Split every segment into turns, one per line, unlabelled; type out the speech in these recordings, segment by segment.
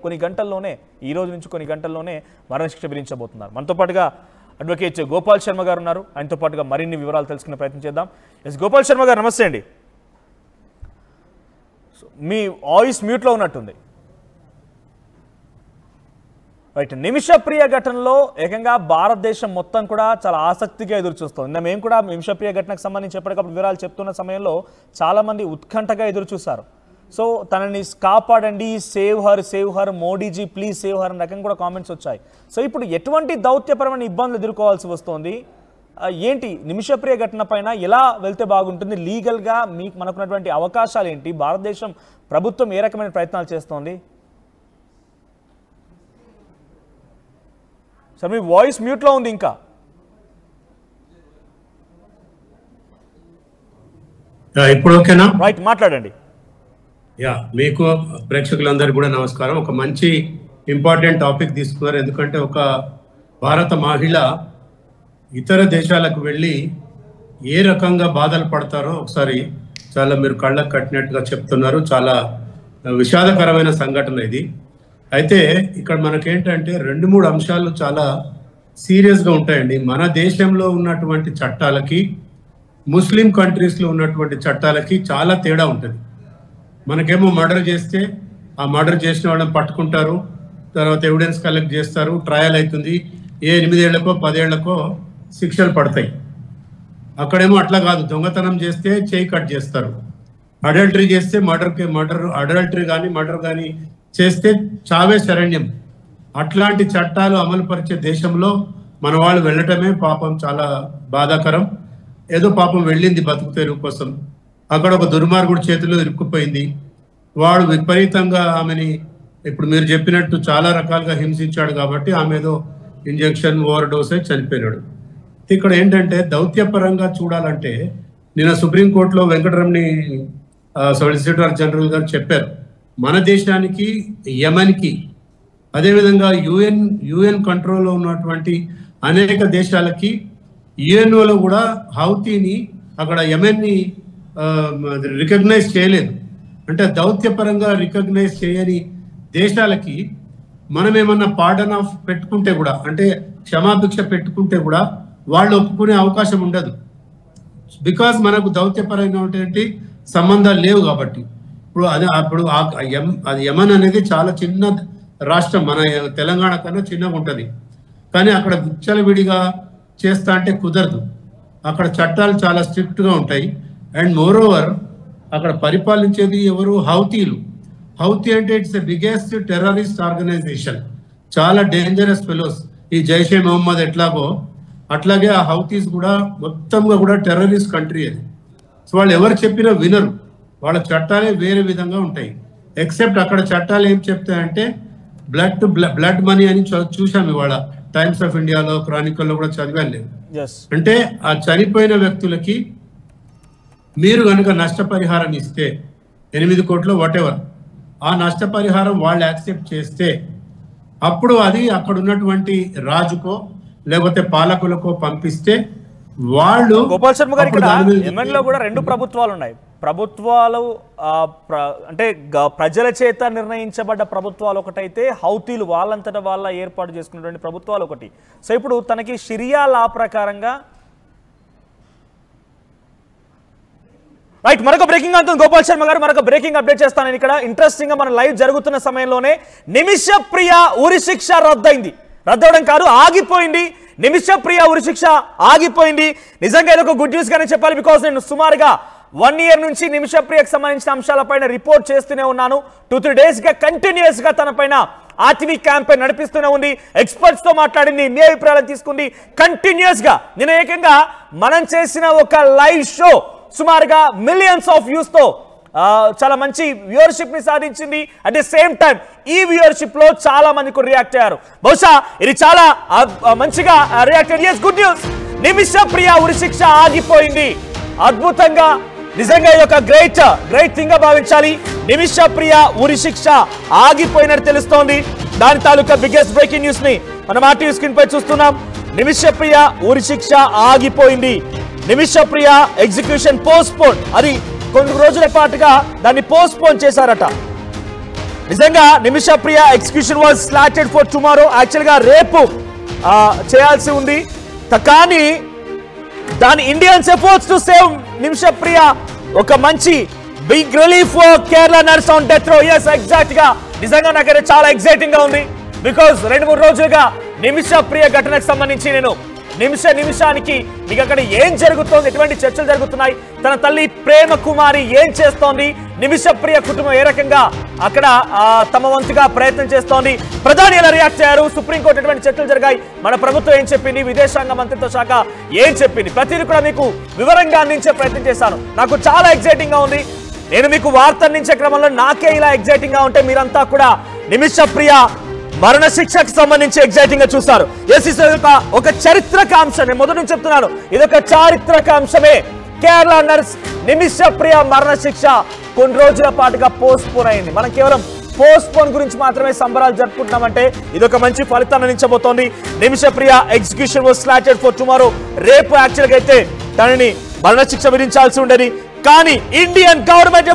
కొన్ని గంటల్లోనే ఈ రోజు నుంచి కొన్ని గంటల్లోనే మరణశిక్ష విధించబోతున్నారు. మనతో పాటుగా అడ్వకేట్ గోపాల్ శర్మ గారు ఉన్నారు. ఆయనతో పాటుగా మరిన్ని వివరాలు తెలుసుకునే ప్రయత్నం చేద్దాం. ఎస్ గోపాల్ శర్మ గారు నమస్తే అండి. మీ వాయిస్ మ్యూట్లో ఉన్నట్టుంది. రైట్, నిమిషప్రియ ఘటనలో ఏకంగా భారతదేశం మొత్తం కూడా చాలా ఆసక్తిగా ఎదురు చూస్తుంది. మేము కూడా నిమిషప్రియ ఘటనకు సంబంధించి ఎప్పటికప్పుడు వివరాలు చెప్తున్న సమయంలో చాలామంది ఉత్కంఠగా ఎదురు చూశారు. సో తనని కాపాడండి, save her, Modiji please save her అనే రకంగా కూడా కామెంట్స్ వచ్చాయి. సో ఇప్పుడు ఎటువంటి దౌత్యపరమైన ఇబ్బందులు ఎదుర్కోవాల్సి వస్తుంది, ఏంటి నిమిషప్రియ ఘటన పైన ఎలా వెళ్తే బాగుంటుంది, లీగల్గా మనకున్నటువంటి అవకాశాలు ఏంటి, భారతదేశం ప్రభుత్వం ఏ రకమైన ప్రయత్నాలు చేస్తోంది? సార్ మీ వాయిస్ మ్యూట్లో ఉంది ఇంకా.
ఇప్పుడు ఓకేనా?
రైట్, మాట్లాడండి.
మీకు ప్రేక్షకులందరికీ కూడా నమస్కారం. ఒక మంచి ఇంపార్టెంట్ టాపిక్ తీసుకున్నారు. ఎందుకంటే ఒక భారత మహిళ ఇతర దేశాలకు వెళ్ళి ఏ రకంగా బాధలు పడతారో ఒకసారి చాలా మీరు కళ్ళకు కట్టినట్టుగా చెప్తున్నారు. చాలా విషాదకరమైన సంఘటన ఇది. అయితే ఇక్కడ మనకేంటంటే 2-3 అంశాలు చాలా సీరియస్గా ఉంటాయండి. మన దేశంలో ఉన్నటువంటి చట్టాలకి ముస్లిం కంట్రీస్లో ఉన్నటువంటి చట్టాలకి చాలా తేడా ఉంటుంది. మనకేమో మర్డర్ చేస్తే ఆ మర్డర్ చేసిన వాళ్ళని పట్టుకుంటారు, తర్వాత ఎవిడెన్స్ కలెక్ట్ చేస్తారు, ట్రయల్ అవుతుంది, 8 ఏళ్లకో 10 ఏళ్లకో శిక్షలు పడతాయి. అక్కడేమో అట్లా కాదు, దొంగతనం చేస్తే చేయి కట్ చేస్తారు, అడల్టరీ చేస్తే అడల్టరీ కానీ మర్డర్ కానీ చేస్తే చావే శరణ్యం. అట్లాంటి చట్టాలు అమలు పరిచే దేశంలో మన వాళ్ళు వెళ్ళటమే పాపం చాలా బాధాకరం. ఏదో పాపం వెళ్ళింది బతుకు తెరువు కోసం, అక్కడ ఒక దుర్మార్గుడి చేతిలో ఇరుక్కుపోయింది. వాడు విపరీతంగా ఆమెని ఇప్పుడు మీరు చెప్పినట్టు చాలా రకాలుగా హింసించాడు కాబట్టి ఆమె ఏదో ఇంజెక్షన్ ఓవర్ డోస్ అయి చనిపోయినాడు. ఇక్కడ ఏంటంటే దౌత్యపరంగా చూడాలంటే నిన్న సుప్రీంకోర్టులో వెంకటరమణి సొలిసిటర్ జనరల్ గారు చెప్పారు, మన దేశానికి యెమెన్కి అదేవిధంగా యుఎన్ కంట్రోల్లో ఉన్నటువంటి అనేక దేశాలకి యుఎన్ఓలో కూడా హౌతీని అక్కడ యెమెన్ని రికగ్నైజ్ చేయలేదు. అంటే దౌత్యపరంగా రికగ్నైజ్ చేయని దేశాలకి మనం ఏమన్నా పార్డన్ ఆఫ్ పెట్టుకుంటే కూడా, అంటే క్షమాభిక్ష పెట్టుకుంటే కూడా వాళ్ళు ఒప్పుకునే అవకాశం ఉండదు. బికాజ్ మనకు దౌత్యపరమైనటువంటి సంబంధాలు లేవు కాబట్టి. అది యెమెన్ అనేది చాలా చిన్న రాష్ట్రం, మన తెలంగాణ కన్నా చిన్నగా ఉంటుంది. కానీ అక్కడ విచ్చలవిడిగా చేస్తా అంటే కుదరదు. అక్కడ చట్టాలు చాలా స్ట్రిక్ట్గా ఉంటాయి. అండ్ మోర్ ఓవర్ అక్కడ పరిపాలించేది ఎవరు? హౌతీలు. హౌతీ అంటే it's the biggest terrorist organization, చాలా డేంజరస్ ఫెలోస్. ఈ జైషే మొహమ్మద్ ఎట్లాగో అట్లాగే ఆ హౌతీస్ కూడా మొత్తంగా కూడా టెర్రరిస్ట్ కంట్రీ అది. సో వాళ్ళు ఎవరు చెప్పినా వినరు, వాళ్ళ చట్టాలే వేరే విధంగా ఉంటాయి. ఎక్సెప్ట్ అక్కడ చట్టాలు ఏం చెప్తాయంటే బ్లడ్ మనీ అని చూసాం ఇవాళ టైమ్స్ ఆఫ్ ఇండియాలో, క్రానికల్లో కూడా చదివాను నేను. అంటే ఆ చనిపోయిన వ్యక్తులకి మీరు కనుక నష్టపరిహారం ఇస్తే 8 కోట్లు వాటెవర్, ఆ నష్టపరిహారం వాళ్ళు యాక్సెప్ట్ చేస్తే అప్పుడు అది అక్కడ ఉన్నటువంటి రాజుకో లేకపోతే పాలకులకో పంపిస్తే వాళ్ళు.
గోపాల్ శర్మ గారు, ఇక్కడ యెమెన్లో కూడా 2 ప్రభుత్వాలు ఉన్నాయి. ప్రభుత్వాలు అంటే ప్రజల చేత నిర్ణయించబడ్డ ప్రభుత్వాలు ఒకటైతే, హౌతీలు వాళ్ళంతటా వాళ్ళ ఏర్పాటు చేసుకున్నటువంటి ప్రభుత్వాలు ఒకటి. సో ఇప్పుడు తనకి షరియా లా ప్రకారంగా రైట్, మరొక బ్రేకింగ్ అంటుంది గోపాల్ శర్మ గారు. మరొక బ్రేకింగ్ అప్డేట్ చేస్తాను నేను ఇక్కడ. ఇంట్రెస్టింగ్ గా మన లైవ్ జరుగుతున్న సమయంలోనే నిమిషప్రియ ఉరిశిక్ష రద్దవడం కాదు, ఆగిపోయింది. నిమిషప్రియ ఉరిశిక్ష ఆగిపోయింది. నిజంగా ఇది ఒక గుడ్ న్యూస్ గానే చెప్పాలి. బికాస్ నేను సుమారుగా 1 year నుంచి నిమిషప్రియకు సంబంధించిన అంశాలపైన రిపోర్ట్ చేస్తూనే ఉన్నాను. 2-3 days గా కంటిన్యూస్ గా తన పైన ఆర్టీవీ క్యాంపెయిన్ నడిపిస్తూనే ఉంది. ఎక్స్పర్ట్స్ తో మాట్లాడింది, మీ అభిప్రాయాలను తీసుకుంది కంటిన్యూస్ గా. నేను ఏకంగా మనం చేసిన ఒక లైవ్ షో సుమారుగా మిలియన్స్ ఆఫ్ వ్యూస్ తో చాలా మంచి వ్యూవర్షిప్ ని సాధించింది. అట్ ది సేమ్ టైం ఈ వ్యూవర్షిప్ లో చాలా మందికి రియాక్ట్ అయ్యారు. బహుశా ఇది చాలా మంచిగా రియాక్ట్ అయ్యారు. గుడ్ న్యూస్, నిమిషప్రియ ఉరిశిక్ష ఆగిపోయింది. అద్భుతంగా, నిజంగా ఇది ఒక గ్రేట్ థింగ్ గా భావించాలి. నిమిషప్రియ ఉరిశిక్ష ఆగిపోయినట్టు తెలుస్తోంది. దాని తాలూకా బిగ్గెస్ట్ బ్రేకింగ్ న్యూస్ ని మనం ఆర్టీవీ స్క్రీన్ పై చూస్తున్నాం. నిమిషప్రియ ఉరిశిక్ష ఆగిపోయింది. నిమిషప్రియ ఎగ్జిక్యూషన్ పోస్ట్ పోన్, అది కొన్ని రోజుల పాటుగా దాన్ని పోస్ట్ పోన్ చేశారట. నిజంగా Nimisha Priya execution was slotted for tomorrow. Actual గా రేపు చేయాల్సి ఉంది, కానీ దాని Indians efforts to save Nimisha Priya ఒక మంచి big relief for Kerala nurse on death row. yes exact గా నిజంగా నాకైతే చాలా ఎక్సైటింగ్ గా ఉంది. బికాజ్ 2-3 రోజులుగా నిమిష ప్రియ ఘటనకు సంబంధించి నేను నిమిషానికి మీకు అక్కడ ఏం జరుగుతోంది, ఎటువంటి చర్చలు జరుగుతున్నాయి, తన తల్లి ప్రేమ కుమారి ఏం చేస్తోంది, నిమిష ప్రియ కుటుంబం ఏ రకంగా అక్కడ తమ వంతుగా ప్రయత్నం చేస్తోంది, ప్రధాని ఎలా రియాక్ట్ అయ్యారు, సుప్రీంకోర్టు ఎటువంటి చర్చలు జరిగాయి, మన ప్రభుత్వం ఏం చెప్పింది, విదేశాంగ మంత్రిత్వ శాఖ ఏం చెప్పింది, ప్రతిదీ కూడా మీకు వివరంగా అందించే ప్రయత్నం చేశాను. నాకు చాలా ఎక్సైటింగ్ గా ఉంది. నేను మీకు వార్త అందించే క్రమంలో నాకే ఇలా ఎక్సైటింగ్ గా ఉంటే మీరంతా కూడా నిమిష ప్రియ మరణ శిక్షకు సంబంధించి ఎగ్జైటింగ్ గా చూస్తారు. ఒక చారిత్రక అంశం, నేను మొదటి నుంచి చెప్తున్నాను, ఇదొక చారిత్రక అంశమే. కేరళ నర్స్ నిమిష ప్రియ మరణ శిక్ష కొన్ని రోజుల పాటుగా పోస్ట్ పోన్ అయింది. మనం కేవలం పోస్ట్ పోన్ గురించి మాత్రమే సంబరాలు జరుపుకుంటున్నామంటే ఇదొక మంచి ఫలితాన్ని అందించబోతోంది. Nimisha Priya execution was slotted for tomorrow. రేపు యాక్చువల్ గా అయితే తనని మరణ శిక్ష విధించాల్సి ఉండేది, కానీ Indian government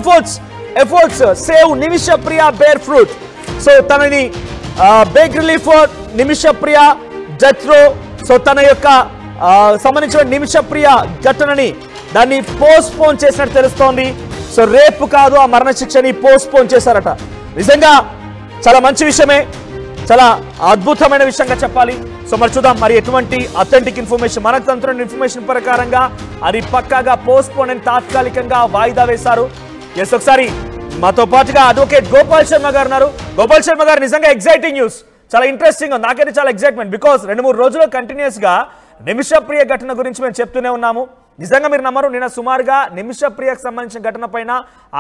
efforts save Nimisha Priya bear fruit. So తనని big relief for Nimisha Priya death row. So తన యొక్క సంబంధించిన నిమిష ప్రియ ఘటనని దాన్ని పోస్ట్ పోన్ చేసినట్టు తెలుస్తోంది. సో రేపు కాదు, ఆ మరణ శిక్షని పోస్ట్ పోన్ చేశారట. నిజంగా చాలా మంచి విషయమే, చాలా అద్భుతమైన విషయంగా చెప్పాలి. సో మరి చూద్దాం మరి ఎటువంటి అథెంటిక్ ఇన్ఫర్మేషన్, మనకు అందుతున్న ఇన్ఫర్మేషన్ ప్రకారంగా అది పక్కాగా పోస్ట్ పోన్ అని తాత్కాలికంగా వాయిదా వేశారు. ఎస్, ఒకసారి మాతో పాటుగా అడ్వకేట్ గోపాల్ శర్మ గారు ఉన్నారు. గోపాల్ శర్మ గారు, నిజంగా ఎక్సైటింగ్ న్యూస్, చాలా ఇంట్రెస్టింగ్, నాకైతే చాలా ఎక్సైట్మెంట్. బికాస్ 2-3 రోజులు కంటిన్యూస్ గా నిమిష ప్రియ ఘటన గురించి మేము చెప్తూనే ఉన్నాము. నిజంగా మీరు నమ్మరు, నిన్న సుమారుగా నిమిష ప్రియకు సంబంధించిన ఘటన పైన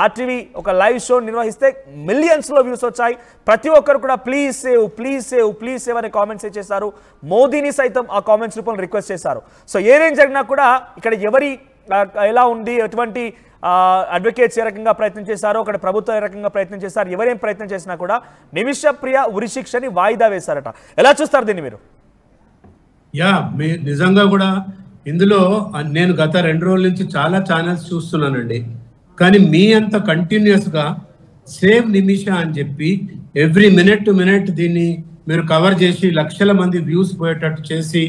ఆర్టీవీ ఒక లైవ్ షో నిర్వహిస్తే మిలియన్స్ లో వ్యూస్ వచ్చాయి. ప్రతి ఒక్కరు కూడా please save please save please save అనే కామెంట్స్ చేశారు. మోదీని సైతం ఆ కామెంట్స్ రూపంలో రిక్వెస్ట్ చేశారు. సో ఏదేం జరిగినా కూడా ఇక్కడ ఎవరి ఎలా ఉంది, ఎటువంటి అడ్వకేట్స్ ఏ రకంగా ప్రయత్నం చేశారో, అక్కడ ప్రభుత్వం ఏ రకంగా ప్రయత్నం చేశారు, ఎవరేం ప్రయత్నం చేసినా కూడా నిమిష ప్రియ ఉరిశిక్షని వాయిదా వేశారట. ఎలా చూస్తారు దీన్ని మీరు?
నిజంగా కూడా ఇందులో నేను గత 2 రోజుల నుంచి చాలా ఛానల్స్ చూస్తున్నానండి, కానీ మీ అంత కంటిన్యూస్ గా సేవ్ నిమిష అని చెప్పి ఎవ్రీ మినిట్ టు మినిట్ దీన్ని మీరు కవర్ చేసి లక్షల మంది వ్యూస్ పోయేటట్టు చేసి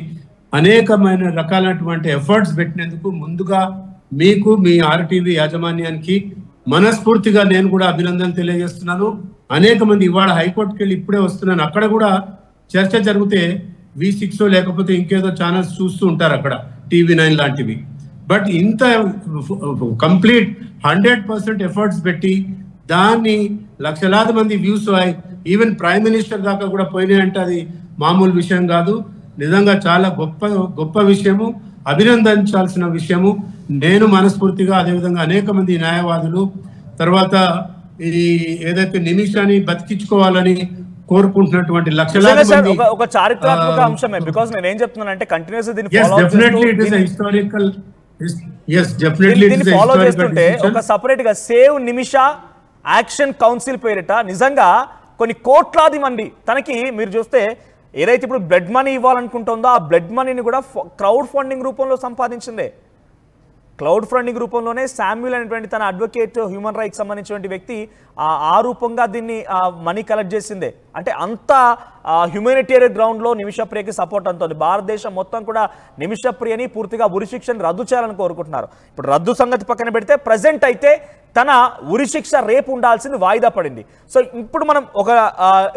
అనేకమైన రకాలైనటువంటి ఎఫర్ట్స్ పెట్టినందుకు ముందుగా మీకు, మీ ఆర్టీవీ యాజమాన్యానికి మనస్ఫూర్తిగా నేను కూడా అభినందన తెలియజేస్తున్నాను. అనేక మంది ఇవాళ హైకోర్టుకి వెళ్ళి ఇప్పుడే వస్తున్నాను, అక్కడ కూడా చర్చ జరిగితే V6 లేకపోతే ఇంకేదో ఛానల్స్ చూస్తూ ఉంటారు అక్కడ, TV9 లాంటివి. బట్ ఇంత కంప్లీట్ 100% ఎఫర్ట్స్ పెట్టి దాన్ని లక్షలాది మంది వ్యూస్ ఈవెన్ ప్రైమ్ మినిస్టర్ దాకా కూడా పోయినాయంటే అది మామూలు విషయం కాదు. నిజంగా చాలా గొప్ప విషయము, అభినందించాల్సిన విషయము. నేను మనస్ఫూర్తిగా, అదేవిధంగా అనేక మంది న్యాయవాదులు, తర్వాత ఈ ఏదైతే నిమిషాన్ని బతికించుకోవాలని కోరుకుంటున్నటువంటి లక్షలాది మంది
ఒక చారిత్రాత్మక అంశమే. బికాజ్ నేను ఏం చెప్తున్నానంటే కంటిన్యూస్ ఫాలో చేస్తుంటే ఒక సపరేట్ గా సేవ్ నిమిష యాక్షన్ కౌన్సిల్ పేరిట నిజంగా కొన్ని కోట్లాది మంది తనకి, మీరు చూస్తే ఏదైతే ఇప్పుడు బ్లడ్ మనీ ఇవ్వాలనుకుంటుందో ఆ బ్లడ్ మనీని కూడా క్రౌడ్ ఫండింగ్ రూపంలో సంపాదించిందే. క్రౌడ్ ఫండింగ్ రూపంలోనే శామ్యూల్ అనేటువంటి తన అడ్వకేట్, హ్యూమన్ రైట్స్ సంబంధించినటువంటి వ్యక్తి ఆ రూపంగా దీన్ని మనీ కలెక్ట్ చేసిందే. అంటే అంత హ్యూమానిటేరియన్ గ్రౌండ్లో నిమిష ప్రియకి సపోర్ట్ అంతుంది. భారతదేశం మొత్తం కూడా నిమిష ప్రియని పూర్తిగా ఉరిశిక్షను రద్దు చేయాలని కోరుకుంటున్నారు. ఇప్పుడు రద్దు సంగతి పక్కన పెడితే ప్రజెంట్ అయితే తన ఉరిశిక్ష రేపు ఉండాల్సింది వాయిదా పడింది. సో ఇప్పుడు మనం ఒక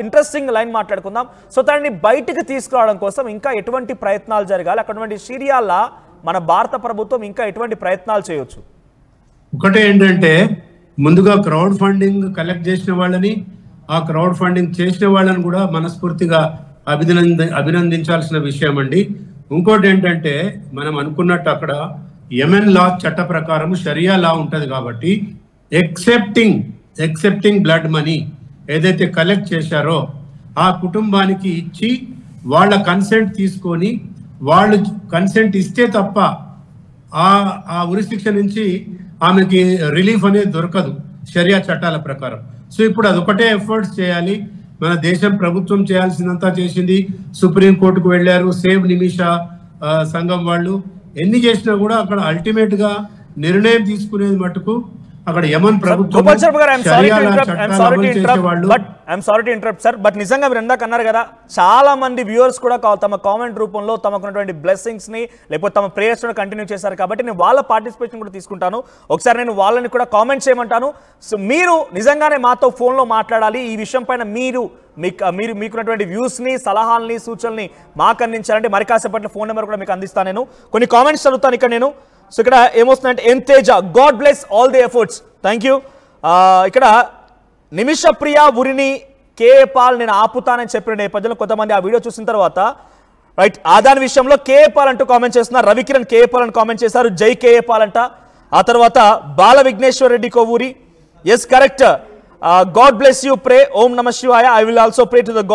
ఇంట్రెస్టింగ్ లైన్ మాట్లాడుకుందాం. సో తనని బయటికి తీసుకురావడం కోసం ఇంకా ఎటువంటి ప్రయత్నాలు జరగాలి, అటువంటి సిరియాల్లో మన భారత ప్రభుత్వం ఇంకా ఎటువంటి ప్రయత్నాలు చేయొచ్చు?
ఒకటే ఏంటంటే, ముందుగా క్రౌడ్ ఫండింగ్ కలెక్ట్ చేసిన వాళ్ళని, ఆ క్రౌడ్ ఫండింగ్ చేసిన వాళ్ళని కూడా మనస్ఫూర్తిగా అభినందించాల్సిన విషయం అండి. ఇంకోటి ఏంటంటే, మనం అనుకున్నట్టు అక్కడ యెమెన్ లా చట్ట ప్రకారం షరియా లా ఉంటుంది కాబట్టి ఎక్సెప్టింగ్ బ్లడ్ మనీ ఏదైతే కలెక్ట్ చేశారో ఆ కుటుంబానికి ఇచ్చి వాళ్ళ కన్సెంట్ తీసుకొని, వాళ్ళు కన్సెంట్ ఇస్తే తప్ప ఆ ఉరిశిక్ష నుంచి ఆమెకి రిలీఫ్ అనేది దొరకదు షరియా చట్టాల ప్రకారం. సో ఇప్పుడు అదొకటే ఎఫర్ట్స్ చేయాలి. మన దేశం ప్రభుత్వం చేయాల్సిందంతా చేసింది. సుప్రీంకోర్టుకు వెళ్ళారు, సేవ్ నిమిష సంఘం వాళ్ళు. ఎన్ని చేసినా కూడా అక్కడ అల్టిమేట్ గా నిర్ణయం తీసుకునేది మటుకు అక్కడ యమన్ ప్రభుత్వం
గోపాల్ శర్మ గారు, I'm sorry to interrupt sir, but నిజంగా మీరు ఇందాక అన్నారు కదా, చాలా మంది వ్యూవర్స్ కూడా తమ కామెంట్ రూపంలో తమకున్నటువంటి బ్లెస్సింగ్స్ ని లేకపోతే తమ ప్రేయర్స్ కంటిన్యూ చేశారు. కాబట్టి నేను వాళ్ళ పార్టిసిపేషన్ కూడా తీసుకుంటాను. ఒకసారి నేను వాళ్ళని కూడా కామెంట్ చేయమంటాను. సో మీరు నిజంగానే మాతో ఫోన్లో మాట్లాడాలి. ఈ విషయం పైన మీకున్నటువంటి వ్యూస్ ని, సలహాలని, సూచనల్ని మాకు అందించాలంటే మరి కాసేపట్లో ఫోన్ నెంబర్ కూడా మీకు అందిస్తాను. నేను కొన్ని కామెంట్స్ చదువుతాను ఇక్కడ నేను. సో ఇక్కడ ఏమొస్తుందంటే, N Teja, God bless all the efforts, thank you. ఇక్కడ నిమిష ప్రియ ఉరిని కేఏ పాల్ నేను ఆపుతానని చెప్పిన నేపథ్యంలో కొంతమంది ఆ వీడియో చూసిన తర్వాత రైట్ దాని విషయంలో కేఏ పాల్ అంటూ కామెంట్ చేస్తున్నారు. రవికిరణ్ కేఏ పాల్ అని కామెంట్ చేశారు, జై కేఏ పాల్ అంట. ఆ తర్వాత Bala Vighneshwar Reddy Kovuri, yes correct, God bless you, pray, ఓం నమ శివాయ, I will also pray to the